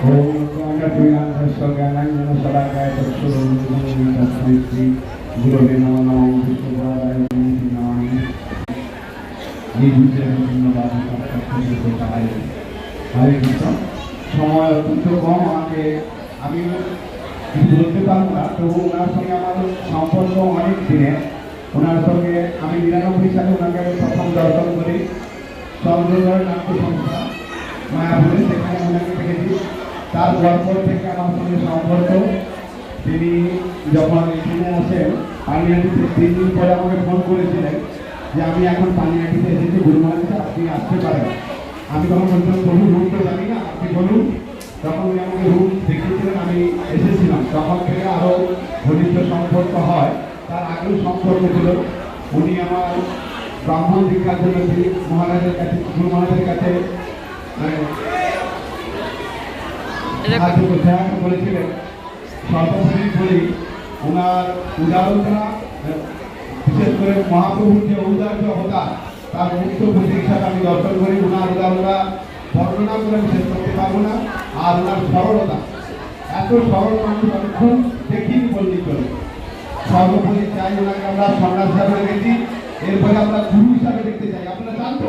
ओम ज्ञानाञ्जन शलाकाय तस्मै गुरुवे नमो नमः विष्णुपादाय नमः हरे कृष्ण সময় অত্যন্ত কম আমাকে আমি কিছু বলতে পারবো না তবু ওনার সঙ্গে আমার সম্পর্ক অনেক দিনের ওনার সঙ্গে আমি ৯৯ সালে ওনাকে আমি প্রথম দর্শন করি চন্দ্রধর নাট্য সংস্থা মায়াপুরে সেখানে ওনাকে দেখেছি তারপর থেকে আমার সঙ্গে সম্পর্ক তিনি যখন এখানে আসেন পানিহাটিতে ৩ দিন পরে আমাকে ফোন করেছিলেন যে আমি এখন পানিহাটিতে এসেছি গুরুমানিতে আপনি আসতে পারেন আমি তখন বলছিলাম প্রভু রুম তো জানি না আপনি বলুন তখন উনি আমাকে রুম দেখিয়েছিলেন আমি এসেছিলাম তখন থেকে আরও ঘনিষ্ঠ সম্পর্ক হয় তার আগেও সম্পর্ক ছিল উনি আমার ব্রাহ্মণ দীক্ষার জন্য তিনি মহারাজের কাছে গুরু মহারাজের কাছে সাহায্য করেছিলেন সর্বশ্রী বলি ওনার উদারতা বিশেষ করে মহাপ্রভুর যে ঔদার্য অবতার তার মুক্ত প্রতীক হিসাবে আমি দর্শন করি ওনার উদারতা বর্ণনা করে আমি শেষ করতে পারবো না আর ওনার সরলতা এত সরল মানুষ আমি খুব দেখিনি বললি চলে সর্বোপরি চাই ওনাকে আমরা সন্ন্যাস হিসাবে দেখেছি এরপরে আমরা গুরু হিসাবে দেখতে চাই আপনারা জানতো